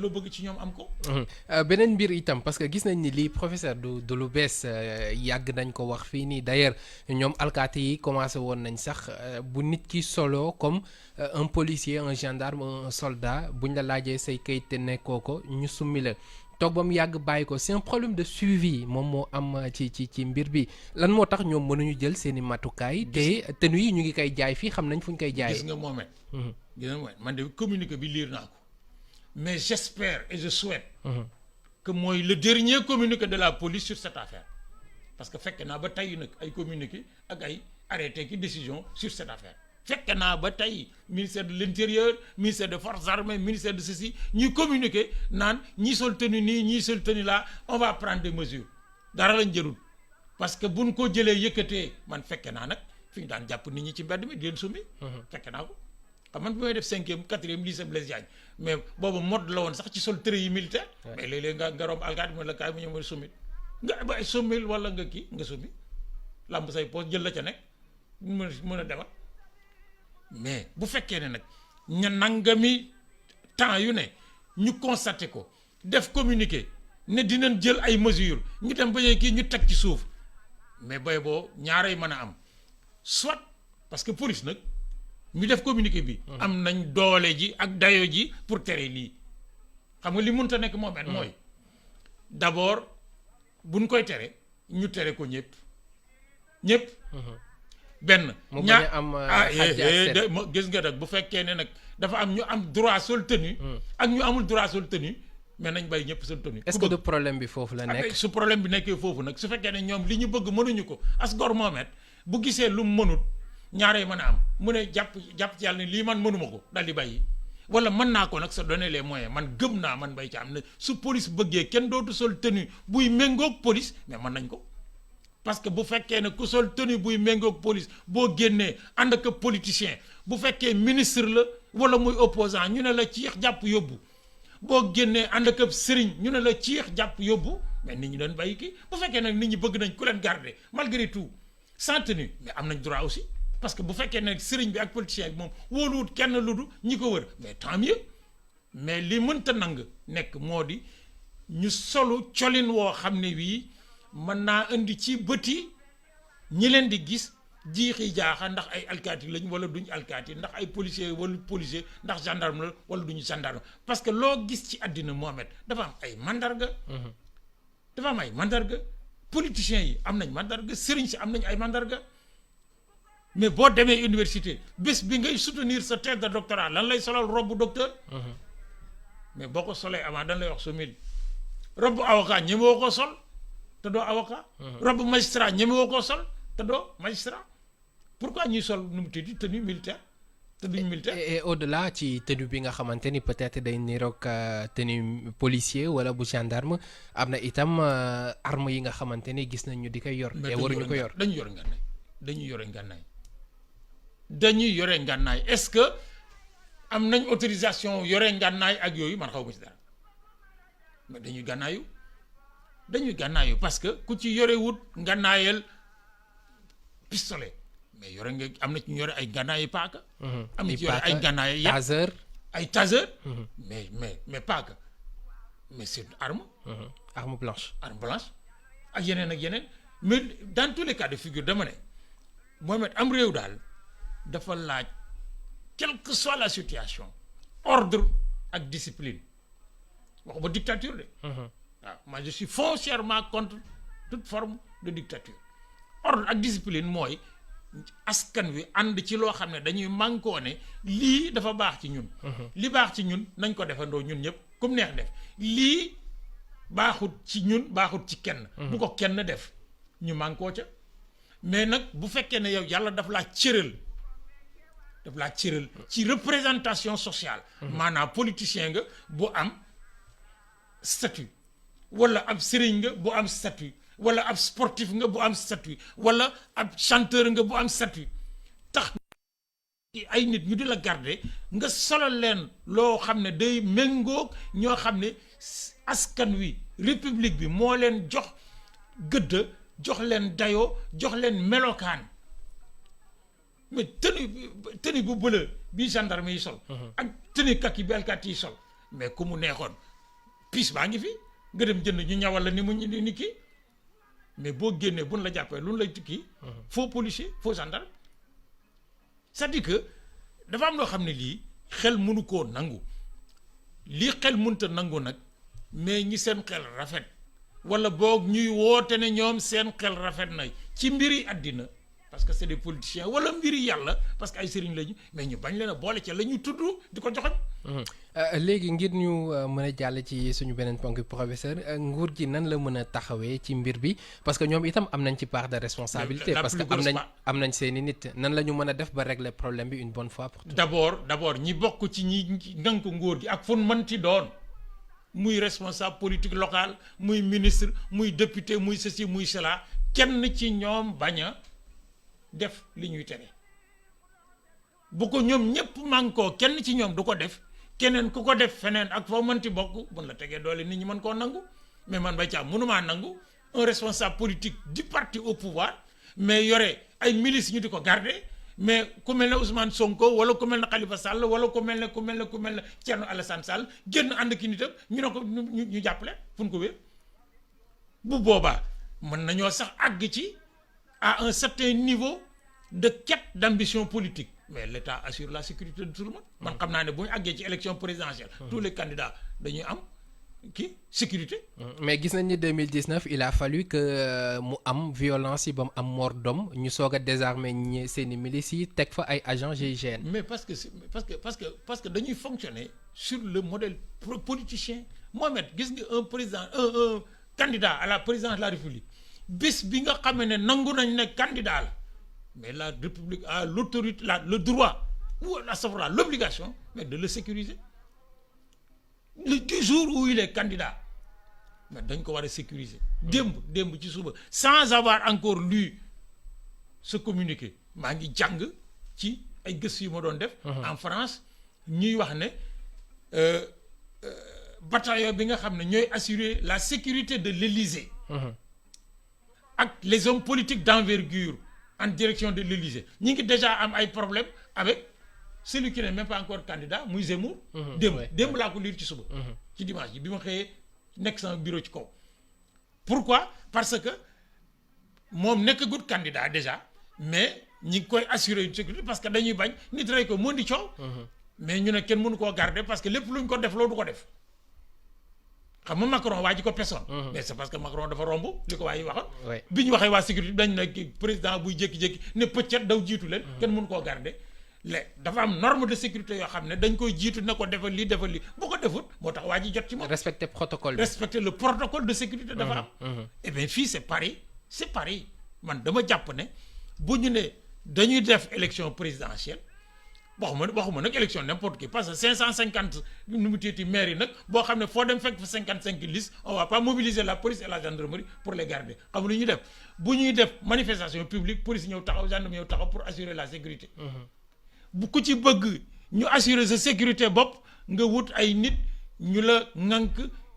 loo bëgg ci ñoom am ko. beneen mbir itam parce que gis nañ ni lii professeur du lu bees yàgg nañ ko wax fii nii d'ailleurs ñoom alkaati yi commencé woon nañ sax bu nit ki solo comme un policier un gendarme un soldat buñ la laajee say kayit te nekkoo ko ñu summi la toog ba mu yàgg bàyyi ko c'est un problème de suivi moom moo am ci mbir bi lan moo tax ñoom mënuñu jël seen i matukaay te tenue yi ñu ngi koy jaay fii xam nañ fu ñu koy jaayee. gis nga Mohamed. gis nga Mohamed man de communiqué bi lire naa ko mais j'espère et je souhaite que mooy le dernier communiqué de la police sur cette affaire parce que fekk naa ba tey nag ay communiqué ak ay arrêté ki décision sur cette affaire fekk naa ba tey ministère de l'intérieur ministère des forces armées ministère de ceci ñuy communiqué naan ñii sol tenue nii ñii sol tenue là on va prendre des mesures dara lañ jërul parce que buñ ko jëlee yëkkatee man fekke naa nag fi ñu daan jàpp nit ñi ci mbedd mi di leen summi fekke naa ko xam man bi may def 5e 4e lycée Blaise Diagne mais boobu mode la woon sax ci sol tërë yi militaire mais léeg-léeg nga romb alkaati mu la kaay mu ñëw mooy summit nga ba summil wala nga kii nga summi lamb say poos jël la ca nekk mën a demal mais bu fekkee ne nag ña nangami temps yu ne ñu constaté ko def communiqué ne dinañ jël ay mesures ñu dem ba kii ñu teg ci suuf mais bay boo ñaaray mën a am soit parce que police nag ñu def communiqué bi am nañ doole ji ak dayo ji pour tere lii xam nga li mënta nekk moom mooy d'abord buñ koy tere ñu tere ko ñëpp benn ñaar gis nga nag bu fekkee ne nag dafa am ñu am droit sol tenue ak ñu amul droit sol tenue mais nañ bàyyi ñëpp sol tenue. est-ce que du problème bi foofu la nekk. su problème bi nekkee foofu nag su fekkee ne ñoom li ñu bëgg mënuñu ko as gor moomet bu gisee lu mu mënut ñaaree mën a am mu ne jàpp ci yàlla ne lii man mënuma ko daal di bàyyi wala mën naa ko nag sa donner les moyens man gëm naa man bay ci am ne su police bëggee kenn dootu sol tenue buy méngoog police mais mën nañ ko. parce que bu fekkee ne ku sol tenue buy méngoog police boo génnee ànd ak politicien bu fekkee ministre la wala muy opposant ñu ne la ciix jàpp yóbbu boo génnee ànd ak sëriñ ñu ne la ciix jàpp yóbbu mais nit ñi doon bàyyi kii bu fekkee nag nit ñi bëgg nañ ku leen garder malgré tout sans tenue mais am nañ droit aussi parce que bu fekkee ne sëriñ bi ak politicien bi moom wóoluwut kenn lu du ñi ko wër mais tant mieux mais li mënta nang nekk moo di ñu solu colin woo xam ne wii mën naa indi ci bëti ñi leen di gis jiixi jaaxa ndax ay alkaati lañ wala duñ alkaati ndax ay policier wala policier ndax gendarme la wala duñu gendarme parce que loo gis ci àddina Mohamed dafa am ay mandarga dafa am ay mandarga politiciens yi am nañ mandarga sëriñ si am nañ ay mandarga mais boo demee université bés bi ngay soutenir sa thèse de doctorat lan lay solal robu docteur mais boo ko solee avant dañ lay wax somil robu avocat ñemewoo ko sol te doo avocat robe magistrat ñemewoo koo sol te doo magistrat pourquoi ñuy sol nu mu tudd tenue militaire te duñ militaire et au-delà ci tenue bi nga xamante ni peut-être day niroog tenue policier wala bu gendarme am na itam arme yi nga xamante ni gis nañ ñu di koy yor te waruñu ko yor dañu yore ngànnaay est-ce que am nañ autorisation yore ngànnaay ak yooyu man xaw ma ci dara mais dañuy gànnaayu parce que ku ci yore wut ngànnaayal pistolet mais yore nga am na ci ñu yore ay ngànnaayu paaka am na ci yore ay ngànnaayu taser ay taser mais paaka mais c'est une arme arme blanche ak yeneen mais dans tous les cas de figure dama ne Mohamed am réew daal dafa laaj quelle que soit la situation ordre ak discipline wax ba dictature de moi je suis foncièrement contre toute forme de dictature ordre ak discipline mooy askan wi ànd ci loo xam ne dañuy mànkoo ne lii dafa baax ci ñun li baax ci ñun nañ ko defandoo ñun ñëpp comme neex def lii baaxut ci ñun baaxut ci kenn bu ko kenn def ñu mànkoo ca mais nag bu fekkee ne yow yàlla daf laa cëral ci représentation sociale maanaam politicien nga bu am statut wala ab sëriñ nga bu am statut wala ab sportif nga bu am statut wala ab chanteur nga bu am statut tax ay nit ñu di la garder nga solal leen loo xam ne day méngoog ñoo xam ne askan wi république bi moo leen jox gëdd jox leen dayoo jox leen melokaan mais tenue bu bële bii gendarme yi sol ak tenue kaki bi alkaati yi sol mais ku mu neexoon piis baa ngi fi nga dem jënd ñu ñawal la ni mu ni kii mais boo génnee buñ la jàppee lu lay kii faux policier faux gendarme c'est-à-dire que dafa am loo xam ne lii xel mënu koo nangu lii xel mënta nangu nag mais ñi seen xel rafet wala boog ñuy woote ne ñoom seen xel rafet na ci mbiri àddina parce que c'est des politiciens wala mbiri yàlla parce que ay sëriñ lañu mais ñu bañ leen a boole ca la ñuy tudd di ko joxoñ léegi ngir ñu mën a jàll ci suñu beneen ponk professeur nguur gi nan la mën a taxawee ci mbir bi parce que ñoom itam am nañ ci part de responsabilité parce que am nañ seeni nit nan la ñu mën a def ba régler problème bi une bonne fois pour toutes. d'abord ñi bokk ci ñi ngànk nguur gi ak fu mënti doon muy responsable politique local muy ministre muy député muy ceci muy cela kenn ci ñoom bañ a def li ñuy tere bu ko ñoom ñëpp mànkoo kenn ci ñoom du ko def keneen ku ko def feneen ak foo mënti bokk buñ la tegee doole nit ñi mën koo nangu mais man Mbaye Thiam mënumaa nangu un responsable politique du parti au pouvoir mais yore ay milices ñu di ko garder mais ku mel ne Ousmane Sonko wala ku mel ne Khalifa Sall wala ku mel ne Thierno Alassane Sall génn ànd ki nitam ñu ne ko ñu jàppale fu ñu ko wér bu boobaa mën nañoo sax àgg ci à un certain niveau de quête d'ambition politique mais l'État assure la sécurité de tout le monde man xam naa ne bu ñu àggee ci élection présidentielle tous les candidats dañuy am sécurité mais gis nañ ni 2019 il a fallu que mu am violence yi ba mu am mort d'homme ñu soog a désarmer ñi seeni milices yi teg fa ay agents GIGN mais parce que dañuy fonctionner sur le modèle politicien Mohamed gis nga un candidat à la présidence de la République bés bi nga xamee ne nangu nañ ne candidat la mais la République a l'autorité le droit ou à savoir l'obligation mais de le sécuriser du jour où il est candidat mais dañ ko war a sécuriser démb ci suba sans avoir encore lu ce communiqué maa ngi jàng ci ay gëstu yu ma doon def en France ñuy wax ne bataillon bi nga xam ne ñooy assurer la sécurité de l'Élysée ak les hommes politiques d'envergure en direction de l'Élysée ñi ngi déjà am ay problèmes avec celui qui n'est même pas encore candidat muy Zemmour démb laa ko lire ci suba ci dimanche bi ma xëyee nekk sama bureau ci kaw pourquoi parce que moom nekkagut candidat déjà mais ñi ngi koy assurer une sécurité parce que dañuy bañ nit rey ko mën di coow mais ñu ne kenn mënu koo garder parce que lépp luñ ko def loolu du ko def xam nga Macron waa ji ko pesoon mais c'est parce que Macron dafa romb li ko waa yi waxoon bi ñu waxee waa sécurité dañ ne président buy jékki-jékki ne pëccet daw jiitu leen kenn mënu koo garder dafa am norme de sécurité yoo xam ne dañ koy jiitu ne ko defal lii bu ko defut moo tax waa ji jot ci moom respecter protocole respecter le protocole de sécurité dafa am et bien fii c'est pareil man dama jàpp ne bu ñu ne dañuy def élection présidentielle waxuma nag élection n'importe qui parce que 550 nu mu téeti maires yi nag boo xam ne foo dem fekk fa 55 listes on va pas mobiliser la police et la gendarmerie pour les garder xam lu ñuy def bu ñuy def manifestation publique police ñëw taxaw gendarmerie ñëw taxaw pour assurer la sécurité bu ku ci bëgg ñu assurer sa sécurité bopp nga wut ay nit ñu la ŋànk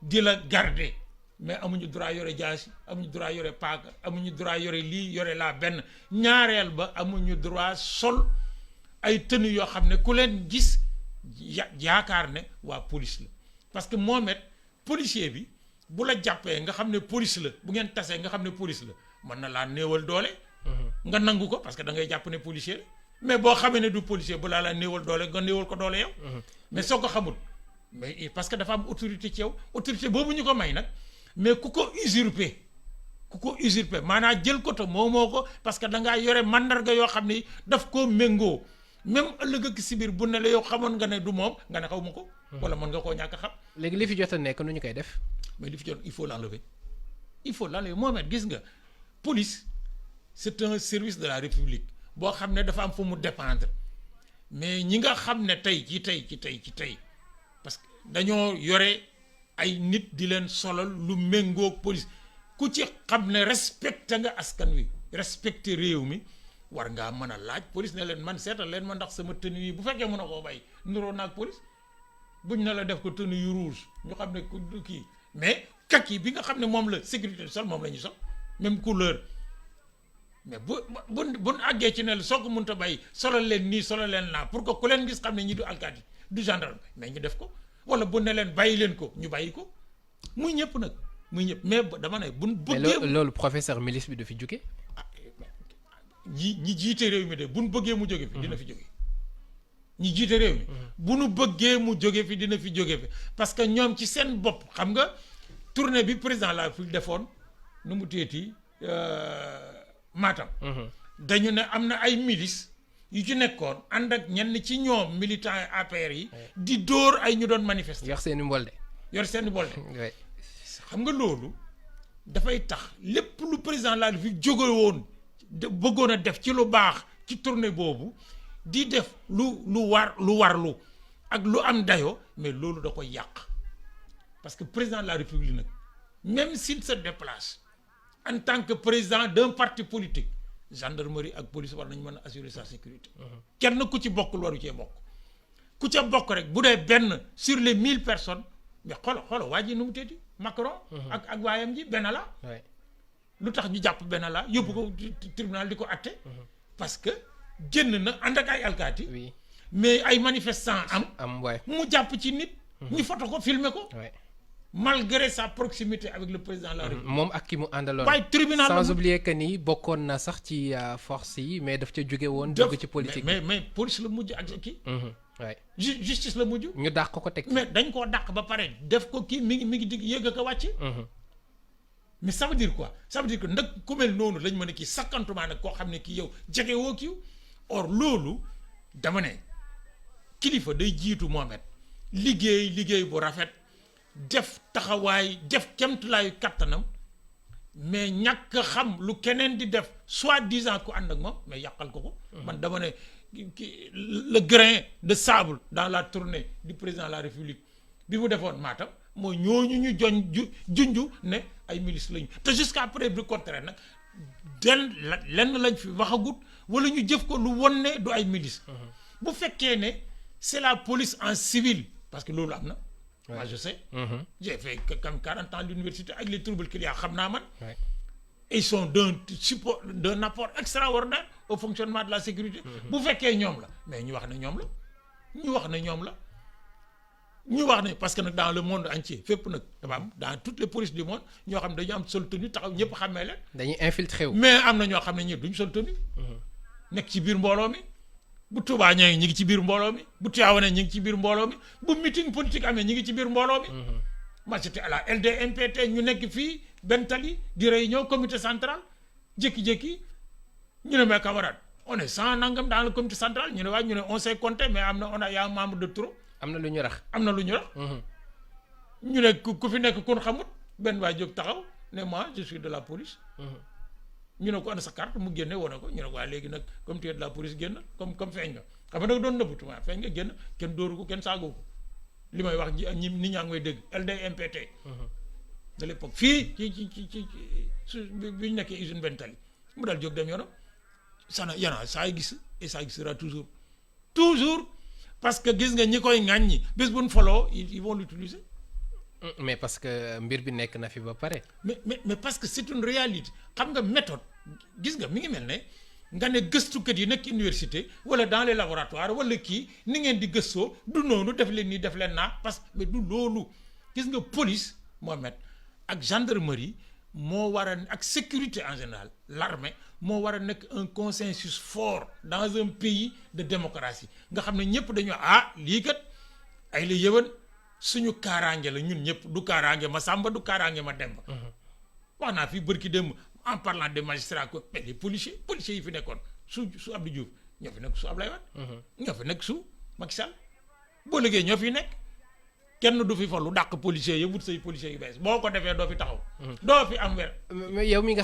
di la garder mais amuñu droit yore jaasi amuñu droit yore paaka amuñu droit yore lii yore laa benn ñaareel ba amuñu droit sol ay tenues yoo xam ne ku leen gis yaakaar ne waa police la parce que Mohamed policier bi bu la jàppee nga xam ne police la bu ngeen tasee nga xam ne police la mën na laa néewal doole nga nangu ko parce que da ngay jàpp ne policier la mais boo xamee ne du policier bu laa néewal doole nga néewal ko doole yow mais soo ko xamul mais parce que dafa am autorité ci yow autorité boobu ñu ko may nag mais ku ko usurper maanaam jël ko te moo ko parce que da ngaa yore mandarga yoo xam ne daf koo méngoo même ëllëg ak si biir bu ne la yow xamoon nga ne du moom nga ne xaw ma ko wala mën nga koo ñàkk a xam léegi li fi jot a nekk nu ñu koy def mais li fi jot il faut l'enlever Mohamed gis nga police c'est un service de la République boo xam ne dafa am fu mu dépendre mais ñi nga xam ne tey ci tey parce que dañoo yore ay nit di leen solal lu méngoog police ku ci xam ne respecté nga askan wi respecté réew mi war ngaa mën a laaj police ne leen man seetal leen ma ndax sama tenue yi bu fekkee mën a koo bay nuroo naag police buñ ne la def ko tenue yu rouge ñu xam ne ku kii mais kaki bi nga xam ne moom la sécurité du sol moom la ñuy sol même couleur mais bu àggee ci ne la soo ko mënta bàyyi solal leen nii solal leen naa pour que ku leen gis xam ne ñi du alkaati du gendarme mais ñu def ko wala bu ne leen bàyyi leen ko ñu bàyyi ko muy ñëpp nag muy ñëpp mais dama ne buñ mais bëggee loolu professeur milice bi du fi jóge. ñi jiite réew mi de buñ bëggee mu jóge fi dina fi jóge ñi jiite réew mi bu nu bëggee mu jóge fi dina fi jóge fi parce que ñoom ci seen bopp xam nga tournée bi président de la République defoon nu mu téeti Matam dañu ne am na ay milices yu ci nekkoon ànd ak ñenn ci ñoom militants APR yi di dóor ay ñu doon manifester yor seeni mbolde. yor seen bolde xam nga loolu dafay tax lépp lu président de la République jóge woon bëggoon a def ci lu baax ci tournée boobu di def lu warlu ak lu am dayo mais loolu da koy yàq parce que président de la République nag même s'il se déplace en tant que président d'un parti politique gendarmerie ak police war nañu mën a assurer sa sécurité kenn ku ci bokkul waru cee bokk ku ca bokk rek bu dee benn sur les 1000 personnes mais xolo waa ji nu mu teeti Macron ak waayam ji benn la lu tax ñu jàpp benn la yóbbu ko tribunal di ko atte parce que génn na ànd ak ay alkaati mais ay manifestants am mu jàpp ci nit ñu photo ko filmer ko malgré sa proximité avec le président de la République moom ak ki mu àndaloon waaye tribunal sans oublier que ni bokkoon na sax ci force yi mais daf ca jóge woon dugg ci politique mais police la mujj ak kii justice la mujj ñu dàq ko teg mais dañ koo dàq ba pare def ko kii mi ngi digg yëg a ko wàcc mais ça veut dire quoi ça veut dire que nag ku mel noonu lañ mën a kii sakkantuma nag koo xam ne kii yow jege woo kiiw or loolu dama ne kilifa day jiitu Mohamed liggéey bu rafet def taxawaay def kemtulaayu kattanam mais ñàkk xam lu keneen di def soi-disant ku ànd ak moom mais yàqal ko man dama ne le grain de sable dans la tournée du président de la République bi mu defoon Matam mooy ñooñu ñu junju ne ay milices lañu te jusqu'à preuve du contraire nag lenn lañ fi waxagut wala ñu jëf ko lu won ne du ay milices bu fekkee ne c'est la police en civil parce que loolu am na moi je sais j'ai fait comme 40 ans à l'université avec les troubles qu'il y a xam naa man ils sont d'un apport extraordinaire au fonctionnement de la sécurité bu fekkee ñoom la mais ñu wax ne ñoom la parce que nag dans le monde entier fépp nag dafa am dans toutes les polices du monde ñoo xam ne dañu am sol tenue taxaw ñëpp xàmmee leen dañuy infiltré wu mais am na ñoo xam ne ñi duñ sol tenue nekk ci biir mbooloo mi bu Touba ñi ngi ci biir mbooloo mi bu Tivaouane ñi ngi ci biir mbooloo mi bu meeting politique amee ñi ngi ci biir mbooloo mi moi j'étais à la LDMPT ñu nekk fii Bentali di réunion comité central jékki-jékki ñu ne mes camarades on est 100 nangam dans le comité central ñu ne waaye ñu ne on s'est compté mais y a un membre de trop am na lu ñu rax ñu ne ku fi nekk kun xamut benn waay jóg taxaw ne moi je suis de la police ñu ne ko ana sa carte mu génne wane ko ñu ne ko waaye léegi nag comme tu es de la police génn comme feeñ nga xam nga nag doon nëbbatu waaye feeñ nga génn kenn dóoru ko kenn saagoo ko li may wax ñi nit ñaa ngi may dégg LDMPT de l'époque fii ci bi ñu nekkee usine Bentali mu daal jóg dem yoonam ça existera toujours parce que gis nga ñi koy ŋàññi bés bu ñu foloo ils vont l'utiliser mais parce que mbir bi nekk na fi ba pare mais parce que c'est une réalité xam nga méthode gis nga mi ngi mel ne nga ne gëstukat yi nekk université wala dans les laboratoires wala kii ni ngeen di gëstoo du noonu def leen nii def leen naa parce que mais du loolu gis nga police Mohamed ak gendarmerie moo war a ak sécurité en général l'armée moo war a nekk un consensus fort dans un pays de démocratie nga xam ne ñëpp dañoo lii kat ay la yëwan suñu kaaraange la ñun ñëpp du kaaraange ma Samba du kaaraange ma Demba wax naa fii bërki démb en parlant des magistrats ko mais les policiers yi fi nekkoon su Abdou Diouf ñoo fi nekk su Abdoulaye Wade ñoo fi nekk su Macky Sall boo liggéey ñoo fi nekk kenn du fi fa lu dàq policiers yi wut say policiers yu bees boo ko defee doo fi taxaw doo fi am weer yow mi nga